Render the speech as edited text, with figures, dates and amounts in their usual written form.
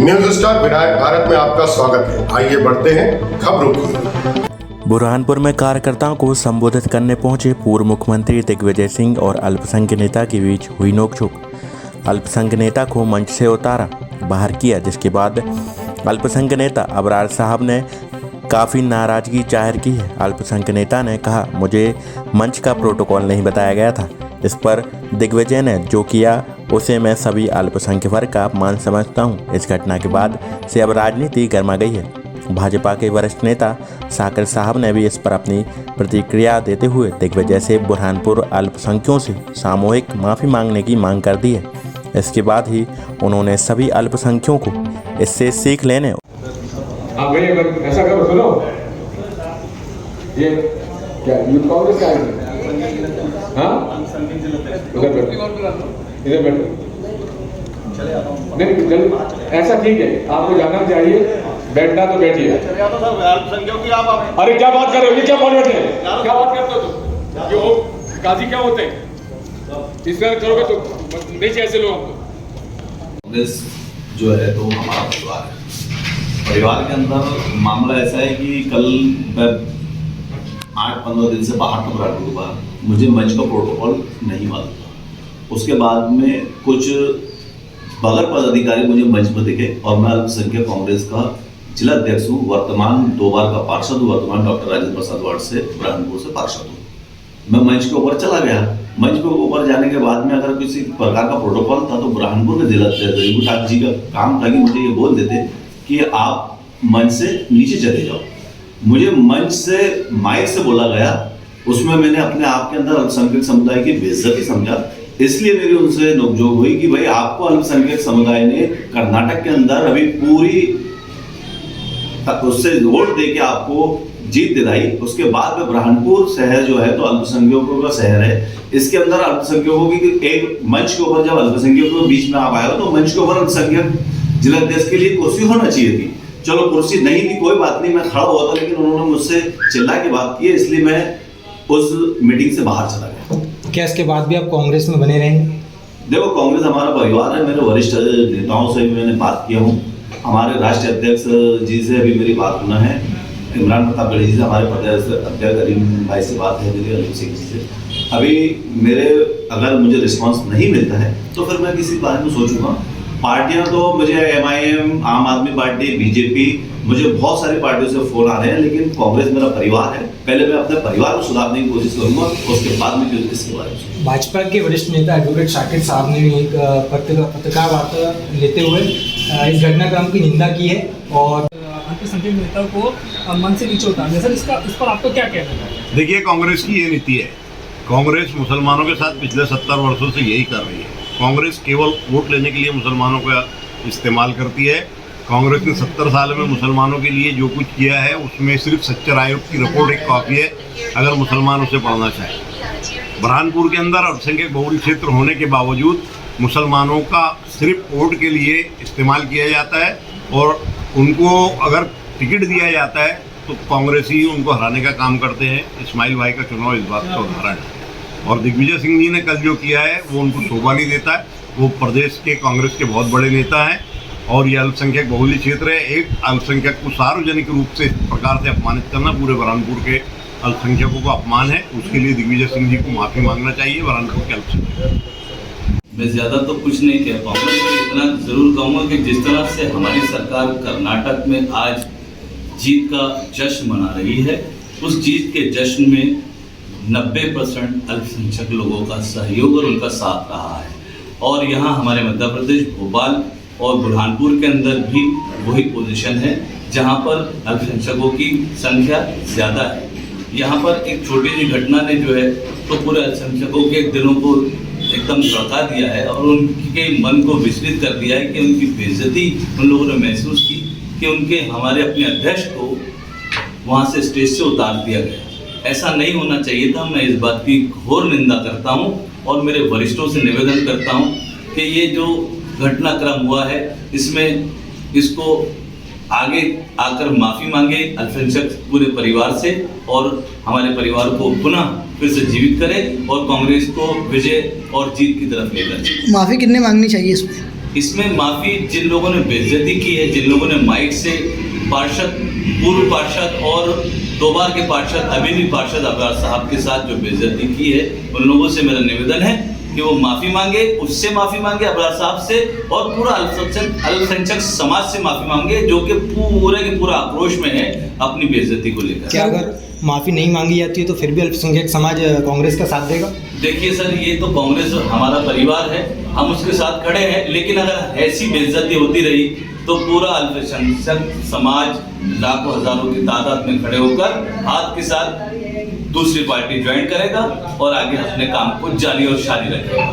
News star Vinayak Bharat में आपका स्वागत है। आइए बढ़ते हैं खबरों की। बुरहानपुर में कार्यकर्ताओं को संबोधित करने पहुंचे पूर्व मुख्यमंत्री दिग्विजय सिंह और अल्पसंख्यक नेता के बीच हुई नोकझोंक। अल्पसंख्यक नेता को मंच से उतारा बाहर किया, जिसके बाद अल्पसंख्यक नेता अबरार साहब ने काफ़ी नाराज़गी जाहिर की है। अल्पसंख्यक नेता ने कहा, मुझे मंच का प्रोटोकॉल नहीं बताया गया था। इस पर दिग्विजय ने जो किया उसे मैं सभी अल्पसंख्यक वर्ग का अपमान समझता हूं। इस घटना के बाद से अब राजनीति गर्मा गई है। भाजपा के वरिष्ठ नेता साकिर साहब ने भी इस पर अपनी प्रतिक्रिया देते हुए दिग्विजय से बुरहानपुर अल्पसंख्यकों से सामूहिक माफ़ी मांगने की मांग कर दी है। इसके बाद ही उन्होंने सभी अल्पसंख्यकों को इससे सीख लेने ऐसा करो, सुनो, ये क्या यूथ कांग्रेस का है? हाँ, इधर बैठो। नहीं, ऐसा ठीक है, आपको जाना चाहिए, बैठना तो बैठिए। अरे क्या बात कर रहे हो, ये क्या फॉर्मेट है, क्या बात करते हो तुम? ये हो काजी क्या होते हैं? इस तरह करोगे तो नहीं चाहिए ऐसे लोग। कांग्रेस जो है तो हमारा परिवार है। परिवार के अंदर मामला ऐसा है कि कल मैं 8-15 दिन से बाहर तो रहा हुआ, मुझे मंच का प्रोटोकॉल नहीं मालूम था। उसके बाद में कुछ बगैर पदाधिकारी मुझे मंच में दिखे और मैं अल्पसंख्यक कांग्रेस का जिला अध्यक्ष हूँ, वर्तमान 2 बार का पार्षद हूँ, वर्तमान डॉक्टर राजेंद्र प्रसाद वार्ड से बुरहानपुर से पार्षद हूँ। मैं मंच के ऊपर चला गया। मंच के ऊपर जाने के बाद में अगर किसी प्रकार का प्रोटोकॉल था तो बुरहानपुर के जिला अध्यक्ष ठाकुर जी का काम था कि मुझे ये बोल देते कि आप मंच से नीचे चले जाओ। मुझे मंच से माइक से बोला गया, उसमें मैंने अपने आप के अंदर अल्पसंख्यक समुदाय की बेइज्जती समझा। इसलिए मेरी उनसे नोकझोंक हुई कि भाई आपको अल्पसंख्यक समुदाय ने कर्नाटक के अंदर अभी पूरी उससे वोट दे के आपको जीत दिलाई। उसके बाद में बुरहानपुर शहर जो है तो अल्पसंख्यकों का शहर है। इसके अंदर अल्पसंख्यकों की एक मंच के ऊपर जब अल्पसंख्यकों के बीच में आप आए हो तो मंच के ऊपर अल्पसंख्यक जिला अध्यक्ष के लिए कुर्सी होना चाहिए थी। चलो कुर्सी नहीं थी, कोई बात नहीं, मैं खड़ा हुआ था, लेकिन उन्होंने मुझसे चिल्ला के बात की, इसलिए मैं उस मीटिंग से बाहर चला गया। क्या इसके बाद भी आप कांग्रेस में बने रहेंगे? देखो, कांग्रेस हमारा परिवार है। मेरे वरिष्ठ नेताओं से भी मैंने बात किया हूँ। हमारे राष्ट्रीय अध्यक्ष जी से भी मेरी बात होना है, इमरान प्रताप गढ़ी जी से, हमारे प्रदेश अध्यक्ष अलीम भाई से बात है मेरी, अलीम सिंह जी से। अभी मेरे अगर मुझे रिस्पांस नहीं मिलता है तो फिर मैं किसी बारे में सोचूंगा। पार्टियां तो मुझे MIM, आम आदमी पार्टी, बीजेपी, मुझे बहुत सारी पार्टियों से फोन आ रहे हैं, लेकिन कांग्रेस मेरा परिवार है। पहले मैं अपने परिवार को सुधारने की कोशिश करूंगा, उसके बाद में फिर इसके बारे में। भाजपा के वरिष्ठ नेता एडवोकेट साकिर साहब ने भी एक पत्रकार वार्ता लेते हुए इस घटनाक्रम की निंदा की है और अल्पसंख्यक नेता को मन से नीचे उतारने। सर, इस पर आपको क्या कहना है? देखिए, कांग्रेस की ये नीति है। कांग्रेस मुसलमानों के साथ पिछले 70 वर्षों से यही कर रही है। कांग्रेस केवल वोट लेने के लिए मुसलमानों का इस्तेमाल करती है। कांग्रेस ने 70 साल में मुसलमानों के लिए जो कुछ किया है उसमें सिर्फ सच्चर आयोग की रिपोर्ट एक कॉपी है, अगर मुसलमान उसे पढ़ना चाहे। बुरहानपुर के अंदर अल्पसंख्यक बहुल क्षेत्र होने के बावजूद मुसलमानों का सिर्फ वोट के लिए इस्तेमाल किया जाता है और उनको अगर टिकट दिया जाता है तो कांग्रेसी उनको हराने का काम करते हैं। इस्माइल भाई का चुनाव इस बात का उदाहरण है। और दिग्विजय सिंह जी ने कल जो किया है वो उनको शोभा नहीं देता है। वो प्रदेश के कांग्रेस के बहुत बड़े नेता हैं और ये अल्पसंख्यक बहुल्य क्षेत्र है। एक अल्पसंख्यक को सार्वजनिक रूप से इस प्रकार से अपमानित करना पूरे बुरहानपुर के अल्पसंख्यकों को अपमान है। उसके लिए दिग्विजय सिंह जी को माफ़ी मांगना चाहिए बुरहानपुर के अल्पसंख्यक। मैं ज़्यादा तो कुछ नहीं कह पाऊँगा, लेकिन इतना ज़रूर कहूँगा कि जिस तरह से हमारी सरकार कर्नाटक में आज जीत का जश्न मना रही है, उस जीत के जश्न में 90% अल्पसंख्यक लोगों का सहयोग और उनका साथ रहा है। और यहाँ हमारे मध्य प्रदेश, भोपाल और बुरहानपुर के अंदर भी वही पोजीशन है जहाँ पर अल्पसंख्यकों की संख्या ज़्यादा है। यहाँ पर एक छोटी सी घटना ने जो है तो पूरे अल्पसंख्यकों के दिलों को एकदम भड़का दिया है और उनके मन को विचलित कर दिया है कि उनकी बेइज्जती उन लोगों ने महसूस की कि उनके हमारे अपने अध्यक्ष को वहाँ से स्टेज से उतार दिया गया। ऐसा नहीं होना चाहिए था। मैं इस बात की घोर निंदा करता हूँ और मेरे वरिष्ठों से निवेदन करता हूँ कि ये जो घटनाक्रम हुआ है इसमें इसको आगे आकर माफ़ी मांगे अल्पसंख्यक पूरे परिवार से और हमारे परिवार को पुनः फिर से जीवित करें और कांग्रेस को विजय और जीत की तरफ लेकर। माफ़ी कितने मांगनी चाहिए इसमें? इसमें माफ़ी जिन लोगों ने बेइज्जती की है, जिन लोगों ने माइक से पार्षद, पूर्व पार्षद और 2 बार के पार्षद, अभी भी पार्षद अबरार साहब के साथ जो बेइज्जती की है, उन लोगों से मेरा निवेदन है कि वो माफ़ी मांगे, उससे माफ़ी मांगे अबरार साहब से, और पूरा अल्पसंख्यक समाज से माफ़ी मांगे जो कि पूरे के पूरा आक्रोश में है अपनी बेइज्जती को लेकर। क्या अगर माफ़ी नहीं मांगी जाती है तो फिर भी अल्पसंख्यक समाज कांग्रेस का साथ देगा? देखिए सर, ये तो कांग्रेस हमारा परिवार है, हम उसके साथ खड़े हैं, लेकिन अगर ऐसी बेइज्जती होती रही तो पूरा अल्पसंख्यक समाज लाखों हजारों की तादाद में खड़े होकर हाथ के साथ दूसरी पार्टी ज्वाइन करेगा और आगे अपने काम को जारी और जारी रखेगा।